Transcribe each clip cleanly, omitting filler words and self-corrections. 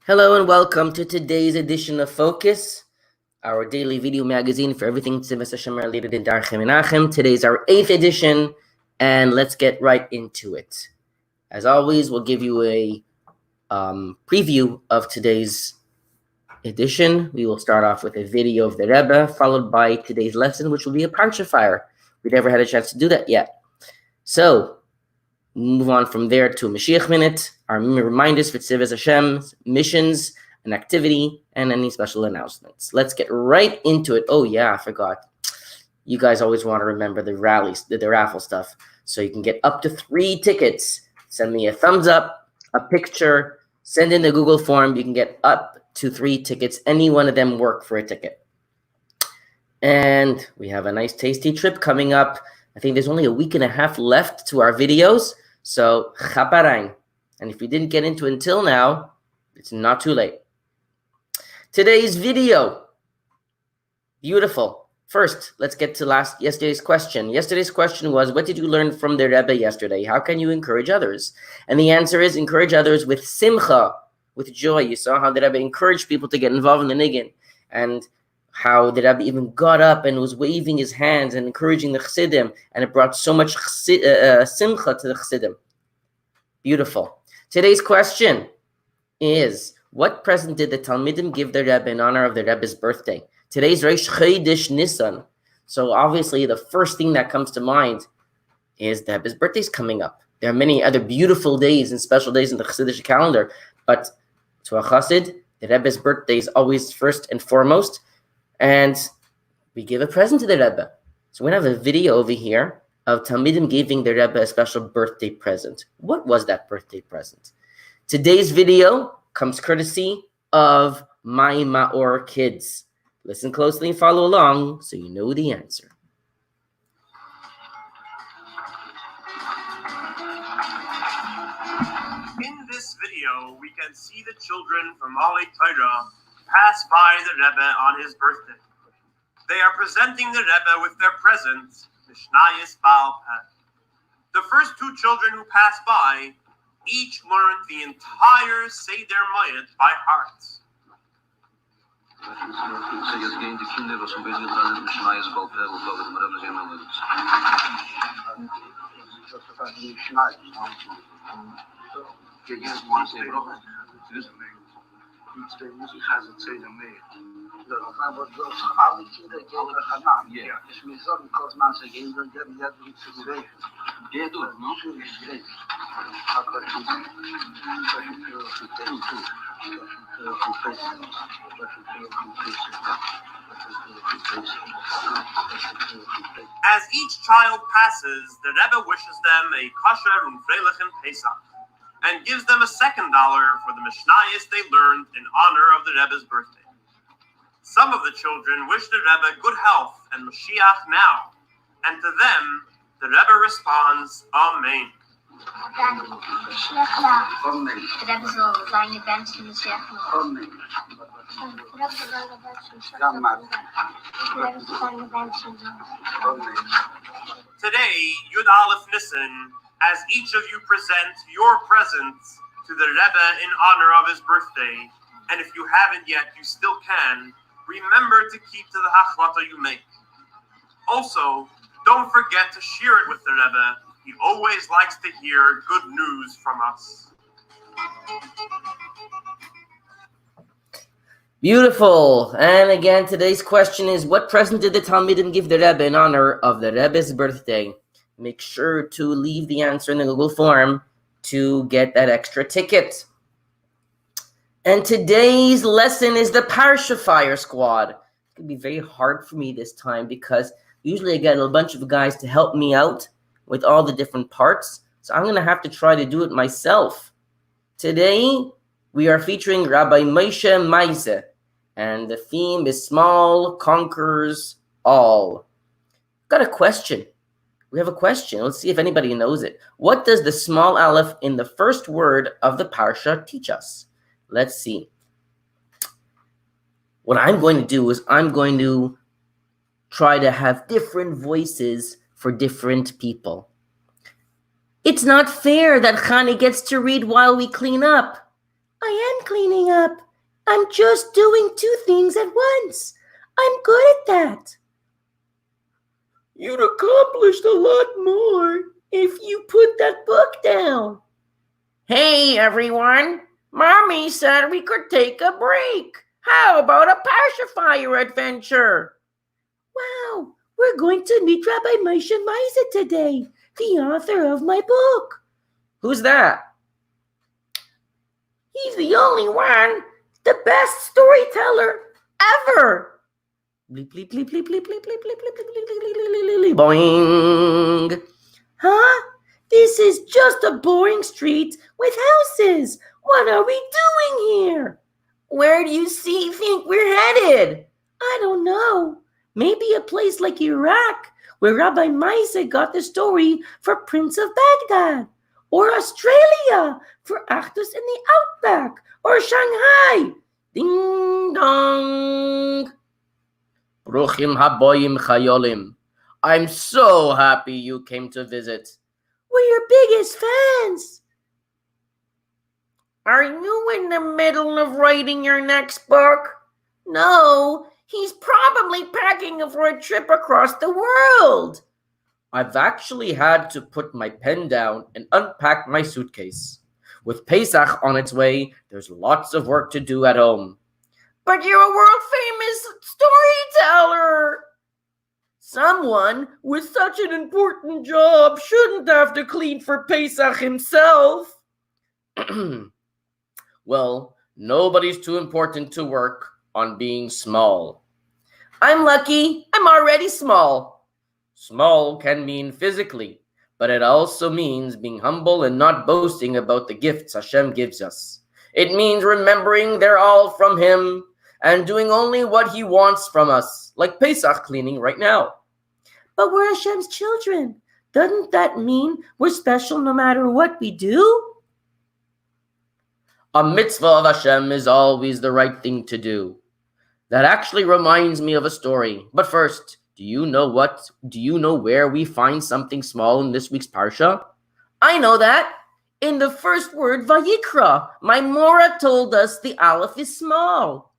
Hello and welcome to today's edition of Focus, our daily video magazine for everything Tzivas Hashem related in Darchim Menachem. Today's our 8th edition, and let's get right into it. As always, we'll give you a preview of today's edition. We will start off with a video of the Rebbe, followed by today's lesson, which will be a Parsha Fire. We never had a chance to do that yet. So, move on from there to Mashiach Minute, our reminders for Tzivas Hashem's missions, an activity, and any special announcements. Let's get right into it. Oh yeah, I forgot. You guys always want to remember the rallies, the raffle stuff. So you can get up to 3 tickets. Send me a thumbs up, a picture, send in the Google form. You can get up to 3 tickets. Any one of them work for a ticket. And we have a nice tasty trip coming up. I think there's only a week and a half left to our videos. So, chaparang. And if you didn't get into it until now, it's not too late. Today's video. Beautiful. First, let's get to yesterday's question. Yesterday's question was, what did you learn from the Rebbe yesterday? How can you encourage others? And the answer is, encourage others with simcha, with joy. You saw how the Rebbe encouraged people to get involved in the niggin. And how the Rebbe even got up and was waving his hands and encouraging the Chassidim, and it brought so much simcha to the Chassidim. Beautiful. Today's question is, what present did the Talmidim give the Rebbe in honor of the Rebbe's birthday? Today's Rosh Chodesh Nisan. So obviously the first thing that comes to mind is the Rebbe's birthday is coming up. There are many other beautiful days and special days in the Chassidish calendar, but to a Chassid, the Rebbe's birthday is always first and foremost. And we give a present to the Rebbe. So we're going to have a video over here of Talmidim giving the Rebbe a special birthday present. What was that birthday present? Today's video comes courtesy of My Maor Kids. Listen closely and follow along so you know the answer. In this video, we can see the children from Alei Torah pass by the Rebbe on his birthday. They are presenting the Rebbe with their present, Mishnayos Baal Peh. The first 2 children who passed by each learned the entire Seder Mayat by heart. As each child passes, the Rebbe wishes them a kosher und freilichen Pesach, and gives them a $2 for the Mishnayos they learned in honor of the Rebbe's birthday. Some of the children wish the Rebbe good health and Mashiach now, and to them, the Rebbe responds, Amen. Today, Yud Aleph Nisan, as each of you present your presents to the Rebbe in honor of his birthday, and if you haven't yet, you still can, remember to keep to the hachlata you make. Also, don't forget to share it with the Rebbe. He always likes to hear good news from us. Beautiful. And again, today's question is, what present did the Talmidim give the Rebbe in honor of the Rebbe's birthday? Make sure to leave the answer in the Google form to get that extra ticket. And today's lesson is the Parsha Fire Squad. It's going to be very hard for me this time because usually I get a bunch of guys to help me out with all the different parts. So I'm going to have to try to do it myself. Today, we are featuring Rabbi Moshe Meise, and the theme is Small Conquers All. Got a question. We have a question. Let's see if anybody knows it. What does the small aleph in the first word of the parsha teach us? Let's see. What I'm going to do is I'm going to try to have different voices for different people. It's not fair that Chani gets to read while we clean up. I am cleaning up. I'm just doing two things at once. I'm good at that. You'd accomplished a lot more if you put that book down. Hey, everyone. Mommy said we could take a break. How about a pacifier adventure? Wow, we're going to meet Rabbi Moshe Meiser today, the author of my book. Who's that? He's the only one, the best storyteller ever. Bleep, bleep, bleep, bleep, bleep, bleep, bleep, bleep, bleep, bleep, bleep, bleep, boing. Huh? This is just a boring street with houses. What are we doing here? Where do you think we're headed? I don't know. Maybe a place like Iraq, where Rabbi Meiser got the story for Prince of Baghdad. Or Australia, for Achdus in the Outback. Or Shanghai. Ding dong. Bruchim haboyim chayolim. I'm so happy you came to visit. We're your biggest fans. Are you in the middle of writing your next book? No, he's probably packing for a trip across the world. I've actually had to put my pen down and unpack my suitcase. With Pesach on its way, there's lots of work to do at home. But you're a world-famous storyteller. Someone with such an important job shouldn't have to clean for Pesach himself. Well, nobody's too important to work on being small. I'm lucky. I'm already small. Small can mean physically, but it also means being humble and not boasting about the gifts Hashem gives us. It means remembering they're all from Him and doing only what He wants from us, like Pesach cleaning right now. But we're Hashem's children. Doesn't that mean we're special no matter what we do? A mitzvah of Hashem is always the right thing to do. That actually reminds me of a story. But first, do you know where we find something small in this week's parsha? I know that. In the first word, Vayikra, my Mora told us the Aleph is small.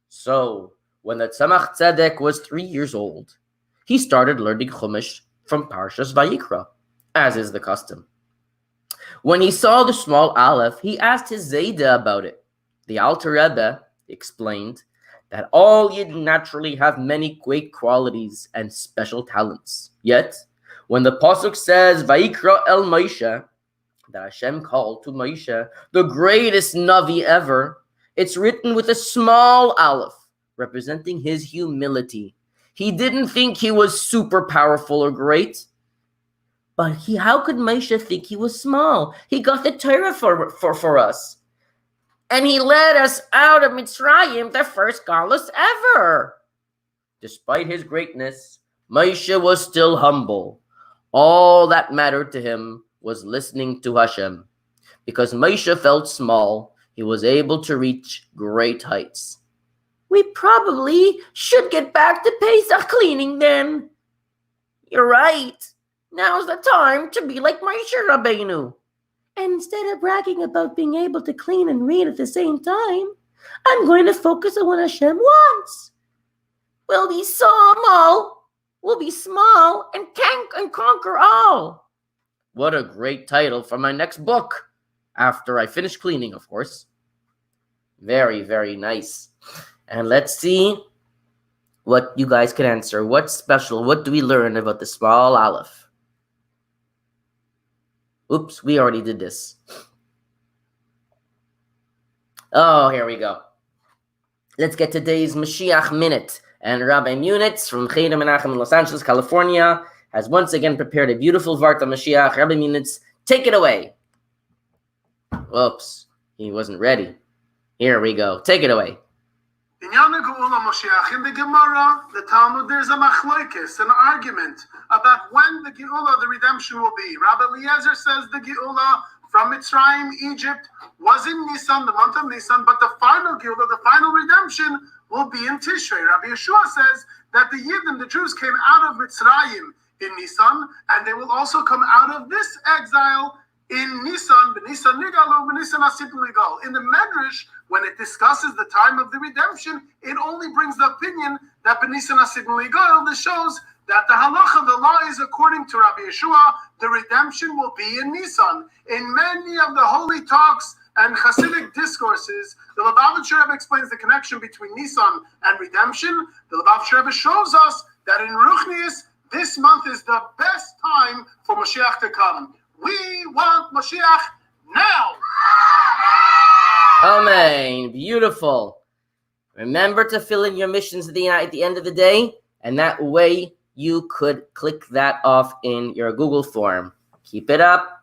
So, when the Tzemach Tzedek was 3 years old, he started learning Chumash from Parshas Vayikra, as is the custom. When he saw the small Aleph, he asked his Zayda about it. The Alter Rebbe explained that all Yid naturally have many great qualities and special talents. Yet, when the Pasuk says, Vayikra el Moshe, that Hashem called to Moshe, the greatest Navi ever, it's written with a small Aleph, representing his humility. He didn't think he was super powerful or great. But how could Moshe think he was small? He got the Torah for us. And he led us out of Mitzrayim, the first galus ever. Despite his greatness, Moshe was still humble. All that mattered to him was listening to Hashem. Because Moshe felt small, he was able to reach great heights. We probably should get back to Pesach cleaning then. You're right. Now's the time to be like Moshe Rabbeinu. And instead of bragging about being able to clean and read at the same time, I'm going to focus on what Hashem wants. We'll be small and conquer all. What a great title for my next book. After I finish cleaning, of course. Very, very nice. And let's see what you guys can answer. What's special? What do we learn about the small Aleph? Oops, we already did this. Oh, here we go. Let's get today's Mashiach Minute. And Rabbi Munitz from Cheder Menachem in Los Angeles, California, has once again prepared a beautiful Varta Mashiach. Rabbi Munitz, take it away. Whoops, he wasn't ready. Here we go. Take it away. In Yana Geula Moshiach, in the Gemara, the Talmud, there's a machlokes, an argument about when the Geula, the redemption, will be. Rabbi Eliezer says the Geula from Mitzrayim, Egypt, was in Nisan, the month of Nisan, but the final Geula, the final redemption, will be in Tishrei. Rabbi Yeshua says that the Yidden, the Jews, came out of Mitzrayim in Nisan, and they will also come out of this exile In Nisan, B'Nisan Nigal, B'Nisan Asip Nigal. In the Medrash, when it discusses the time of the redemption, it only brings the opinion that B'Nisan Asip Nigal. This shows that the halacha, the law is according to Rabbi Yeshua, the redemption will be in Nisan. In many of the holy talks and Hasidic discourses, the Lubavitcher Rebbe explains the connection between Nisan and redemption. The Lubavitcher Rebbe shows us that in Ruchnius, this month is the best time for Mashiach to come. We want Mashiach now. Amen. Beautiful. Remember to fill in your missions at the end of the day, and that way you could click that off in your Google form. Keep it up.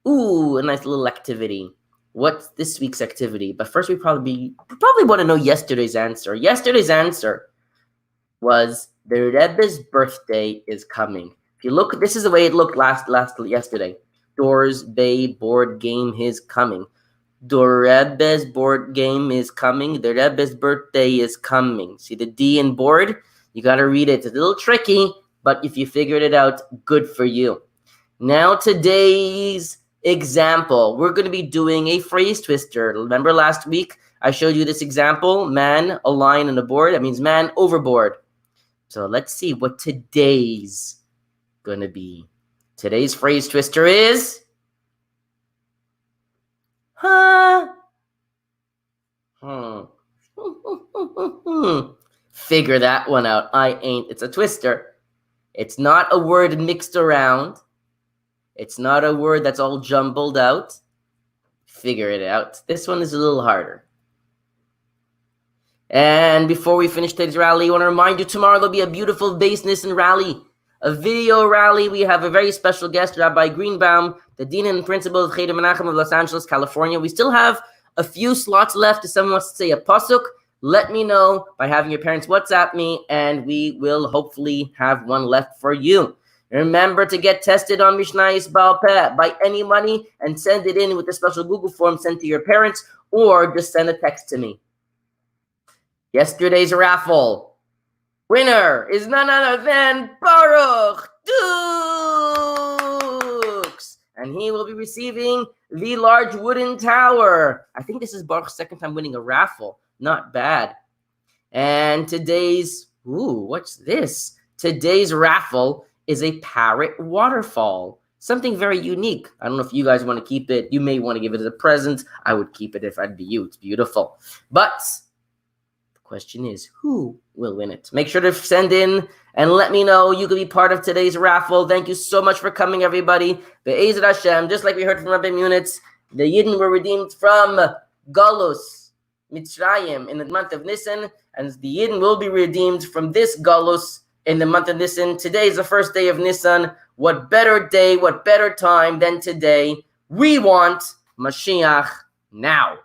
Ooh, a nice little activity. What's this week's activity? But first, we probably want to know yesterday's answer. Yesterday's answer was the Rebbe's birthday is coming. If you look, this is the way it looked yesterday. Doors Bay board game is coming. The Rebbe's board game is coming. The Rebbe's birthday is coming. See the D in board? You got to read it. It's a little tricky, but if you figured it out, good for you. Now today's example. We're going to be doing a phrase twister. Remember last week I showed you this example? Man, a line, and a board. That means man overboard. So let's see what today's going to be. Today's phrase twister is... Figure that one out. I ain't. It's a twister. It's not a word mixed around. It's not a word that's all jumbled out. Figure it out. This one is a little harder. And before we finish today's rally, I want to remind you tomorrow there'll be a beautiful Beis Nissen rally, a video rally. We have a very special guest, Rabbi Greenbaum, the Dean and Principal of Cheder Menachem of Los Angeles, California. We still have a few slots left. If someone wants to say a pasuk, let me know by having your parents WhatsApp me, and we will hopefully have one left for you. Remember to get tested on Mishnayos Baal Peh. Buy any money and send it in with a special Google form sent to your parents, or just send a text to me. Yesterday's raffle winner is none other than Baruch Dukes, and he will be receiving the large wooden tower. I think this is Baruch's second time winning a raffle. Not bad. And today's, what's this? Today's raffle is a parrot waterfall. Something very unique. I don't know if you guys want to keep it. You may want to give it as a present. I would keep it if I'd be you. It's beautiful. But the question is, who will win it? Make sure to send in and let me know. You could be part of today's raffle. Thank you so much for coming, everybody. Be'ezrat Hashem, just like we heard from Rabbi Munitz, the Yidden were redeemed from Galus, Mitzrayim, in the month of Nisan, and the Yidden will be redeemed from this Galus in the month of Nisan. Today is the first day of Nisan. What better day, what better time than today? We want Mashiach now.